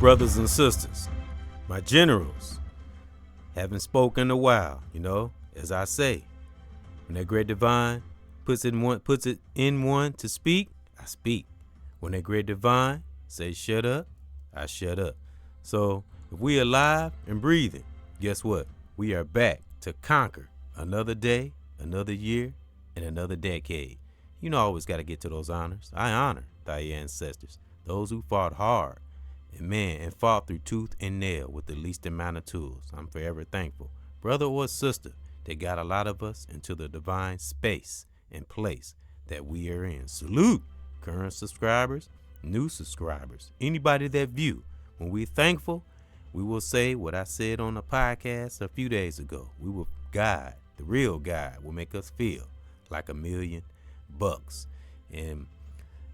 brothers and sisters, my generals. Haven't spoken in a while, as I say. When that great divine puts it in one to speak, I speak. When that great divine says shut up, I shut up. So if we alive and breathing, guess what? We are back to conquer another day, another year, and another decade. I always got to get to those honors. I honor thy ancestors, those who fought hard and fought through tooth and nail with the least amount of tools. I'm forever thankful. Brother or sister, they got a lot of us into the divine space and place that we are in. Salute current subscribers, new subscribers, anybody that view. When we're thankful, we will say what I said on a podcast a few days ago. We will God, the real God, will make us feel like $1,000,000. And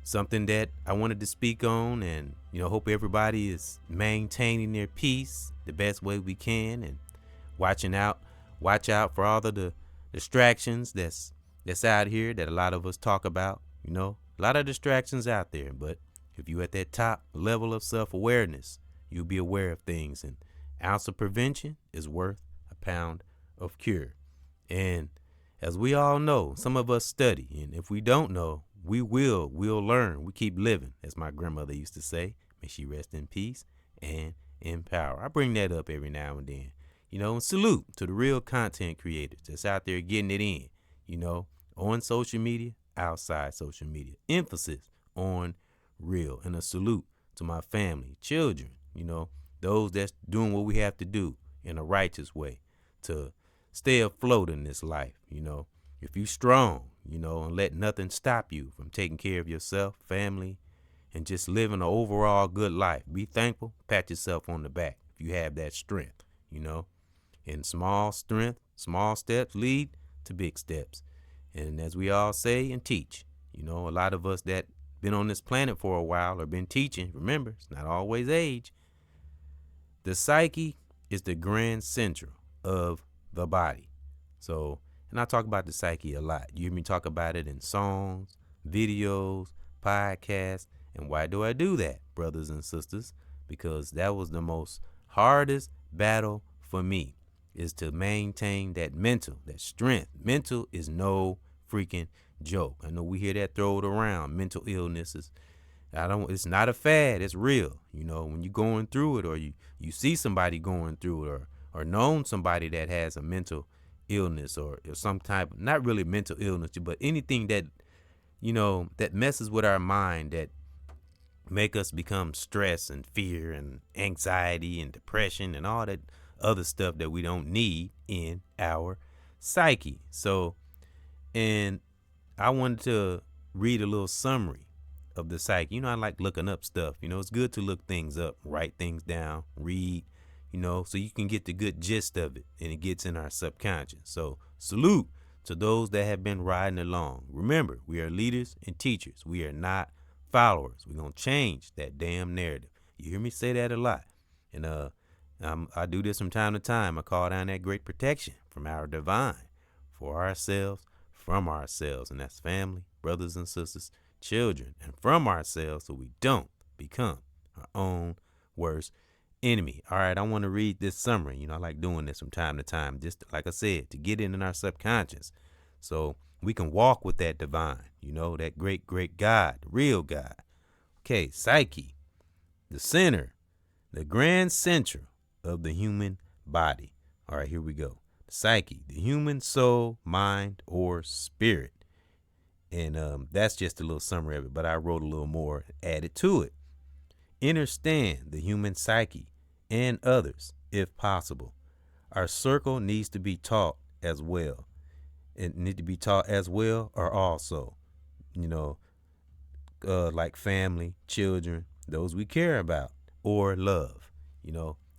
something that I wanted to speak on, and hope everybody is maintaining their peace the best way we can, and watch out for all of the distractions that's out here that a lot of us talk about. A lot of distractions out there, but if you at that top level of self-awareness, you'll be aware of things. An ounce of prevention is worth a pound of cure. And as we all know, some of us study, and if we don't know, we'll learn. We keep living, as my grandmother used to say. May she rest in peace and in power. I bring that up every now and then. And salute to the real content creators that's out there getting it in, on social media, outside social media. Emphasis on real. And a salute to my family, children, those that's doing what we have to do in a righteous way to stay afloat in this life. If you strong, and let nothing stop you from taking care of yourself, family, and just living an overall good life. Be thankful, pat yourself on the back if you have that strength, And small steps lead to big steps. And as we all say and teach, a lot of us that been on this planet for a while or been teaching, remember, it's not always age. The psyche is the grand central of the body. So, and I talk about the psyche a lot. You hear me talk about it in songs, videos, podcasts. And why do I do that, brothers and sisters? Because that was the most hardest battle for me, is to maintain that mental, that strength. Mental is no freaking joke. I know we hear that thrown around. Mental illnesses. It's not a fad. It's real. When you're going through it, or you see somebody going through it, or known somebody that has a mental illness or some type, not really mental illness, but anything that, that messes with our mind, that make us become stress and fear and anxiety and depression and all that other stuff that we don't need in our psyche. So, and I wanted to read a little summary of the psyche. I like looking up stuff. It's good to look things up, write things down, read, so you can get the good gist of it, and it gets in our subconscious. So salute to those that have been riding along. Remember, we are leaders and teachers. We are not followers. We're going to change that damn narrative. You hear me say that a lot. And I do this from time to time. I call down that great protection from our divine for ourselves, from ourselves. And that's family, brothers and sisters, children, and from ourselves, so we don't become our own worst enemy. All right, I want to read this summary. I like doing this from time to time, just like I said, to get it in our subconscious so we can walk with that divine, that great, great God, the real God. Okay, psyche, the center, the grand central of the human body. All right, here we go. Psyche, the human soul, mind, or spirit. And that's just a little summary of it, but I wrote a little more added to it. Understand the human psyche and others, if possible. Our circle needs to be taught as well. It need to be taught as well, or also, like family, children, those we care about or love.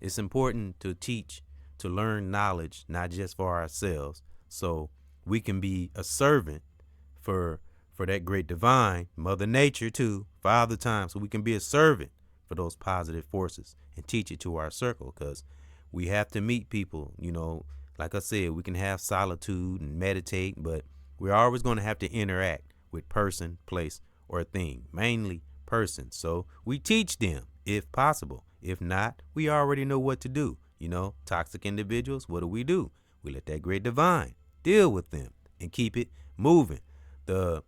It's important to teach, to learn knowledge, not just for ourselves, so we can be a servant for that great divine, Mother Nature too, Father Time, so we can be a servant for those positive forces and teach it to our circle, because we have to meet people. Like I said, we can have solitude and meditate, but we're always going to have to interact with person, place, or thing, mainly persons. So we teach them, if possible, If not, we already know what to do. Toxic individuals, what do? We let that great divine deal with them and keep it moving. The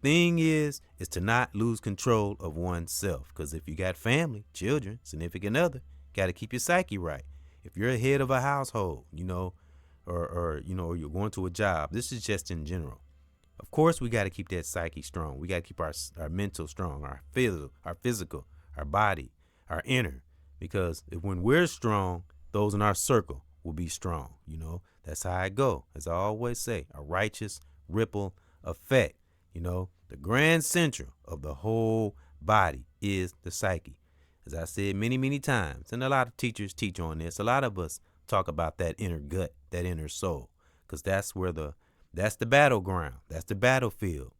thing is to not lose control of oneself. Because if you got family, children, significant other, got to keep your psyche right. If you're a head of a household, or you're going to a job, this is just in general. Of course, we got to keep that psyche strong. We got to keep our mental strong, our physical, our body, our inner. Because when we're strong, those in our circle will be strong. That's how I go. As I always say, a righteous ripple effect. The grand central of the whole body is the psyche. As I said many, many times, and a lot of teachers teach on this, a lot of us talk about that inner gut, that inner soul, because that's the battleground. That's the battlefield.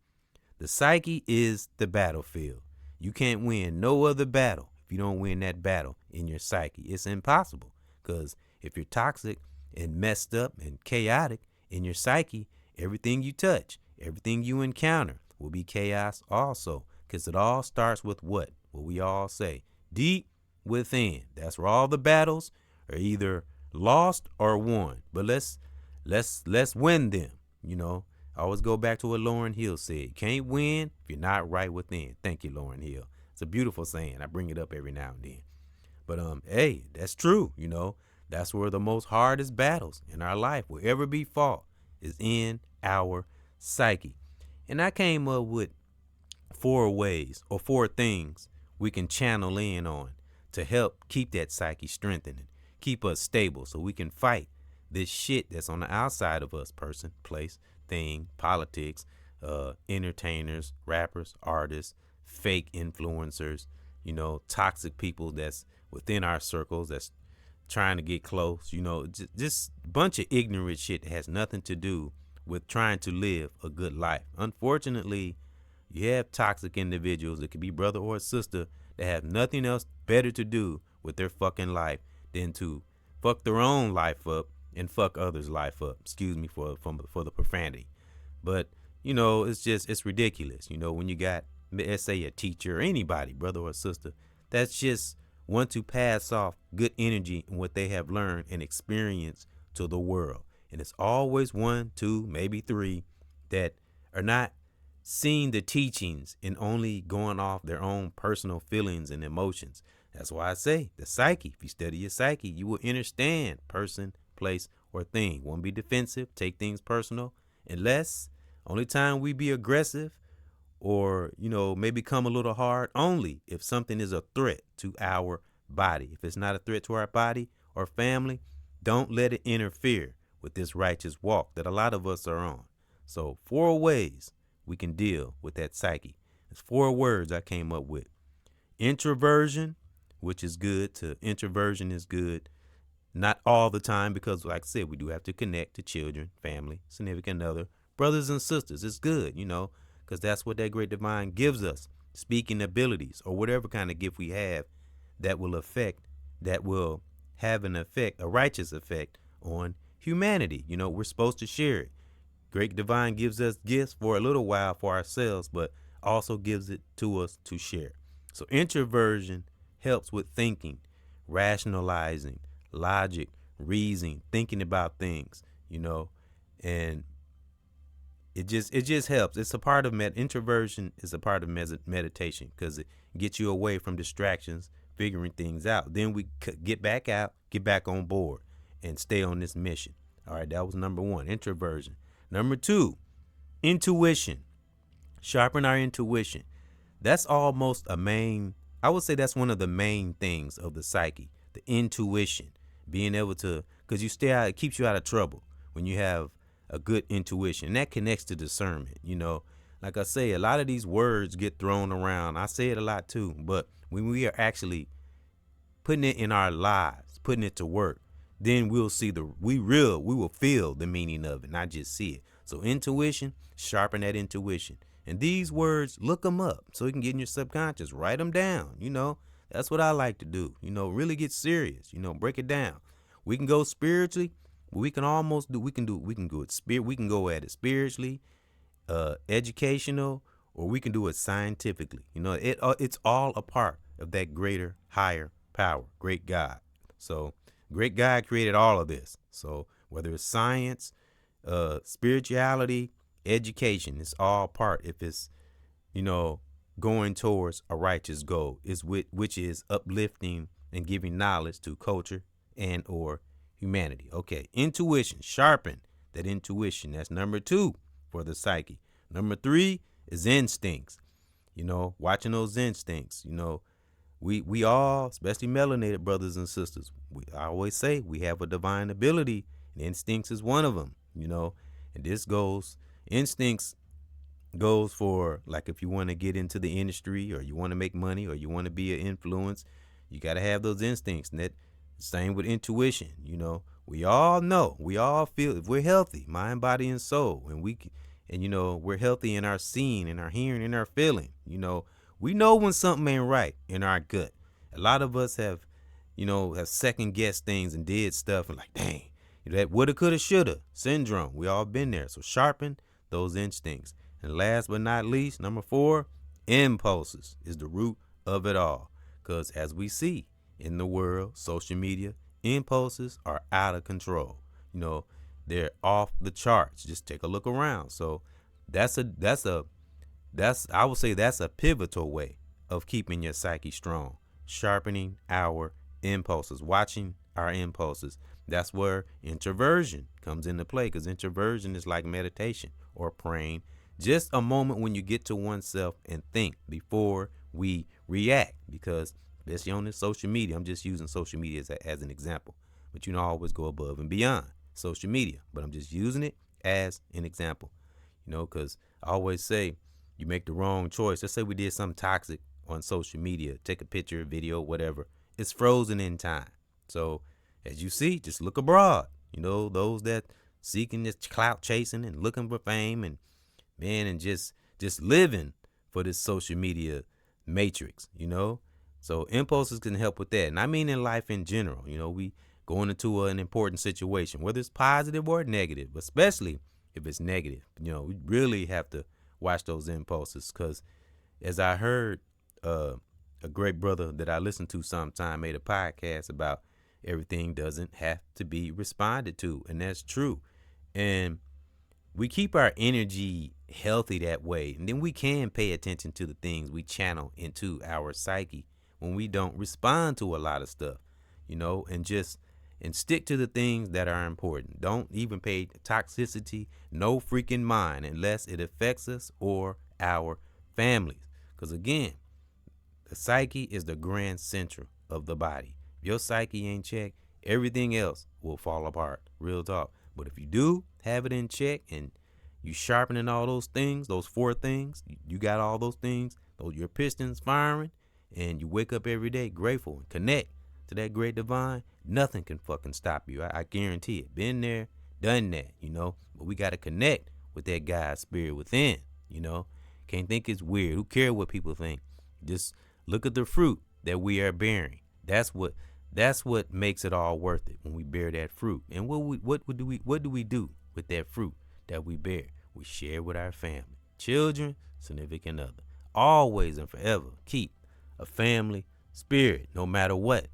The psyche is the battlefield. You can't win no other battle if you don't win that battle in your psyche. It's impossible, because if you're toxic and messed up and chaotic in your psyche, everything you touch, everything you encounter will be chaos also, because it all starts with what we all say, deep within. That's where all the battles are either lost or won. But let's win them. I always go back to what Lauryn Hill said. You can't win if you're not right within. Thank you, Lauryn Hill. It's a beautiful saying. I bring it up every now and then. But hey, that's true. That's where the most hardest battles in our life will ever be fought, is in our psyche. And I came up with 4 ways or 4 things we can channel in on to help keep that psyche strengthened and keep us stable, so we can fight this shit that's on the outside of us: person, place, thing, politics, entertainers, rappers, artists, fake influencers, toxic people that's within our circles that's trying to get close, just a bunch of ignorant shit that has nothing to do with trying to live a good life. Unfortunately, you have toxic individuals, it could be brother or sister, that have nothing else better to do with their fucking life than to fuck their own life up and fuck others' life up. Excuse me for the profanity. But, it's ridiculous. When you got, let's say, a teacher or anybody, brother or sister, that's just want to pass off good energy and what they have learned and experienced to the world. And it's always 1, 2, maybe 3 that are not seeing the teachings and only going off their own personal feelings and emotions. That's why I say the psyche. If you study your psyche, you will understand person, place, or thing. Won't be defensive, take things personal, unless only time we be aggressive or, maybe come a little hard, only if something is a threat to our body. If it's not a threat to our body or family, don't let it interfere with this righteous walk that a lot of us are on. So 4 ways we can deal with that psyche. There's 4 words I came up with. Introversion, which is good. Introversion is good. Not all the time, because like I said, we do have to connect to children, family, significant other, brothers and sisters. It's good, because that's what that great divine gives us. Speaking abilities or whatever kind of gift we have that will have an effect, a righteous effect on humanity. We're supposed to share it. Great divine gives us gifts for a little while for ourselves, but also gives it to us to share. So introversion helps with thinking, rationalizing, logic, reasoning, thinking about things, and it just helps. It's a part of introversion is a part of meditation, because it gets you away from distractions, figuring things out. Then we get back out, get back on board, and stay on this mission. All right, that was number 1, introversion. Number 2, intuition. Sharpen our intuition. That's almost I would say that's one of the main things of the psyche, the intuition. Being able to, because it keeps you out of trouble when you have a good intuition. And that connects to discernment. Like I say, a lot of these words get thrown around. I say it a lot too, but when we are actually putting it in our lives, putting it to work, then we'll see we will feel the meaning of it, not just see it. So intuition, sharpen that intuition. And these words, look them up so you can get in your subconscious. Write them down. That's what I like to do. Really get serious. Break it down. We can go spiritually. We can go at it spiritually, educational, or we can do it scientifically. It's all a part of that greater, higher power, great God. So great God created all of this. So whether it's science, spirituality, education, it's all part if it's, going towards a righteous goal, which is uplifting and giving knowledge to culture and or humanity. Okay, intuition, sharpen that intuition. That's number 2 for the psyche. Number 3 is instincts. Watching those instincts. We all, especially melanated brothers and sisters, I always say we have a divine ability, and instincts is one of them. And instincts goes for, like, if you want to get into the industry, or you want to make money, or you want to be an influence, you got to have those instincts. And that same with intuition. We all know, we all feel, if we're healthy, mind, body, and soul, and we're healthy in our seeing, in our hearing, in our feeling, we know when something ain't right in our gut. A lot of us have second guessed things and did stuff and like, dang, that woulda, coulda, shoulda syndrome. We all been there. So sharpen those instincts. And last but not least, number 4, impulses is the root of it all. Because as we see in the world, social media, impulses are out of control. They're off the charts. Just take a look around. So I would say that's a pivotal way of keeping your psyche strong. Sharpening our impulses, watching our impulses. That's where introversion comes into play, because introversion is like meditation or praying. Just a moment when you get to oneself and think before we react, because especially on this social media, I'm just using social media as an example, but always go above and beyond social media, but I'm just using it as an example, because I always say you make the wrong choice. Let's say we did something toxic on social media, take a picture, video, whatever. It's frozen in time. So as you see, just look abroad. Those that seeking this clout chasing and looking for fame and just living for this social media matrix, So impulses can help with that. And I mean in life in general, we going into an important situation, whether it's positive or negative, but especially if it's negative, we really have to watch those impulses. Because as I heard a great brother that I listened to sometime made a podcast about everything doesn't have to be responded to. And that's true. And we keep our energy healthy that way. And then we can pay attention to the things we channel into our psyche when we don't respond to a lot of stuff, and stick to the things that are important. Don't even pay toxicity, no freaking mind, unless it affects us or our families. Because again, the psyche is the grand center of the body. If your psyche ain't checked, everything else will fall apart. Real talk. But if you do have it in check and you sharpening all those things, those 4 things, you got all those things, your pistons firing, and you wake up every day grateful and connect to that great divine, nothing can fucking stop you. I guarantee it. Been there, done that, but we got to connect with that God spirit within, Can't think it's weird. Who cares what people think? Just look at the fruit that we are bearing. That's what makes it all worth it, when we bear that fruit. And what do we do with that fruit that we bear? We share with our family, children, significant other. Always and forever keep a family spirit, no matter what,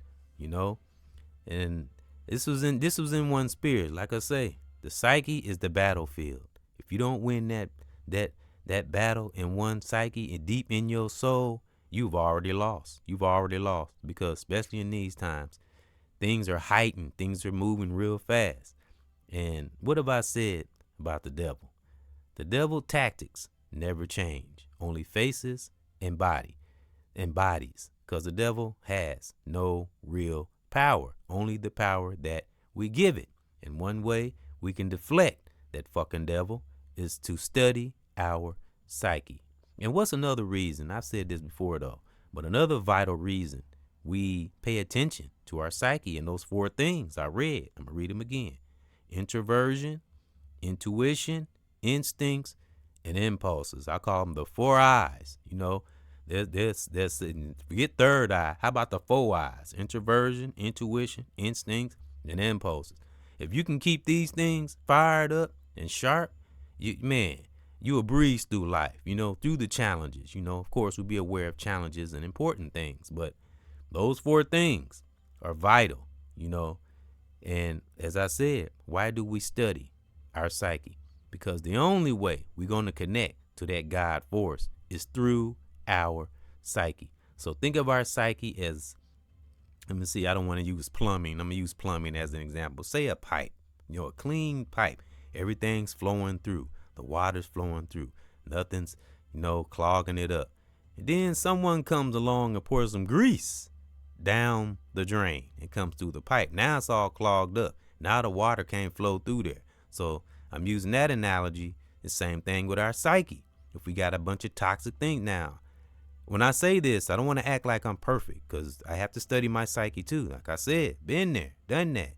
And this was in one spirit. Like I say, the psyche is the battlefield. If you don't win that battle in one psyche and deep in your soul, you've already lost. Because especially in these times, things are heightened. Things are moving real fast. And what have I said about the devil? The devil tactics never change. Only faces and bodies. Because the devil has no real power. Only the power that we give it. And one way we can deflect that fucking devil is to study our psyche. And what's another reason? I've said this before though, but another vital reason we pay attention to our psyche and those 4 things I read. I'm going to read them again. Introversion, intuition, instincts, and impulses. I call them the 4 eyes. There's forget third eye. How about the 4 eyes? Introversion, intuition, instincts, and impulses. If you can keep these things fired up and sharp, you will breeze through life, through the challenges. Of course, we'll be aware of challenges and important things, but Those four things are vital, you know. And as I said, why do we study our psyche? Because the only way we're going to connect to that God force is through our psyche. So think of our psyche as, let me see, I don't want to use plumbing. I'm going to use plumbing as an example. Say a pipe, a clean pipe. Everything's flowing through. The water's flowing through. Nothing's, clogging it up. And then someone comes along and pours some grease down the drain and comes through the pipe. Now it's all clogged up. Now the water can't flow through there. So I'm using that analogy. The same thing with our psyche. If we got a bunch of toxic things now, when I say this, I don't want to act like I'm perfect, because I have to study my psyche too. Like I said, been there, done that.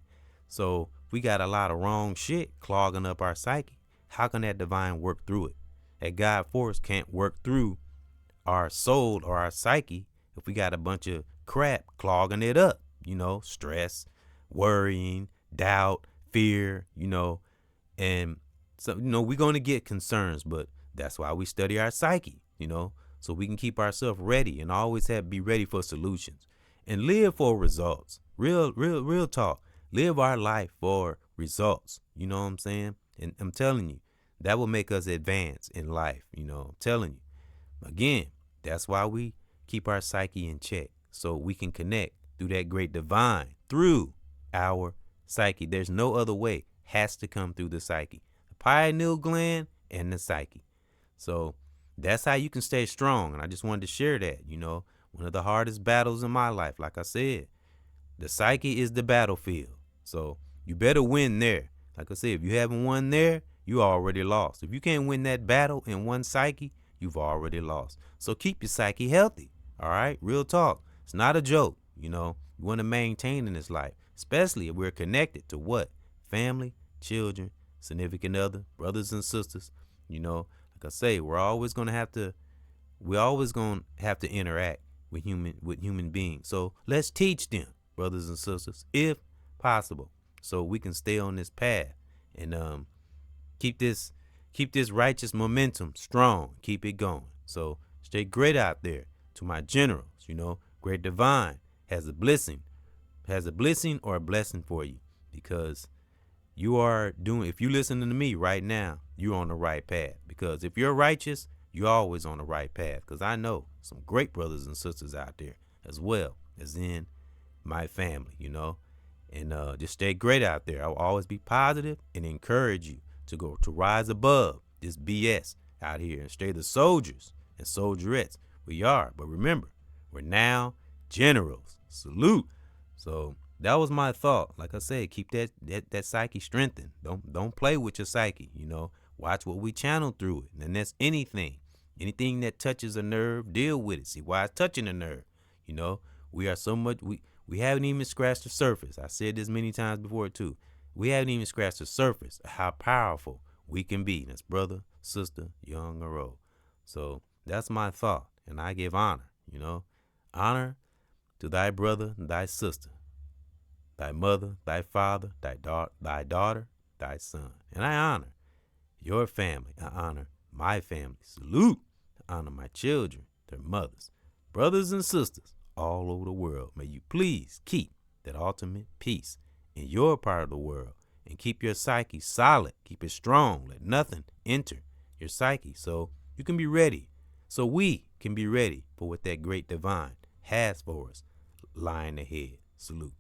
So if we got a lot of wrong shit clogging up our psyche, how can that divine work through it? That God force can't work through our soul or our psyche if we got a bunch of crap clogging it up, stress, worrying, doubt, fear, and so, we're going to get concerns, but that's why we study our psyche, so we can keep ourselves ready and always be ready for solutions and live for results. Real talk. Live our life for results. You know what I'm saying? And I'm telling you, that will make us advance in life. I'm telling you. Again, that's why we keep our psyche in check, so we can connect through that great divine through our psyche. There's no other way. Has to come through the psyche, the pineal gland and the psyche. So that's how you can stay strong. And I just wanted to share that, one of the hardest battles in my life. Like I said, the psyche is the battlefield. So you better win there. Like I said, if you haven't won there, you already lost. If you can't win that battle in one psyche, you've already lost. So keep your psyche healthy. All right. Real talk. It's not a joke. You want to maintain in this life, especially if we're connected to what? Family, children, significant other, brothers and sisters. Like I say, we're always going to have to interact with human beings. So let's teach them, brothers and sisters, if possible, so we can stay on this path and keep this righteous momentum strong, keep it going. So stay great out there. To my generals, great divine has a blessing or a blessing for you, because if you listening to me right now, you're on the right path. Because if you're righteous, you're always on the right path. Because I know some great brothers and sisters out there, as well as in my family, and just stay great out there. I'll always be positive and encourage you to rise above this BS out here and stay the soldiers and soldierettes we are. But remember, we're now generals. Salute. So that was my thought. Like I said, keep that psyche strengthened. Don't play with your psyche. Watch what we channel through it. And that's anything that touches a nerve, deal with it. See why it's touching a nerve. We are so much. We haven't even scratched the surface. I said this many times before too. We haven't even scratched the surface of how powerful we can be. That's brother, sister, young or old. So that's my thought, and I give honor. Honor to thy brother, thy sister, thy mother, thy father, thy daughter, thy son. And I honor your family. I honor my family. Salute. I honor my children, their mothers, brothers and sisters all over the world. May you please keep that ultimate peace in your part of the world, and keep your psyche solid. Keep it strong. Let nothing enter your psyche, so you can be ready. So we can be ready for what that great divine has for us lying ahead. Salute.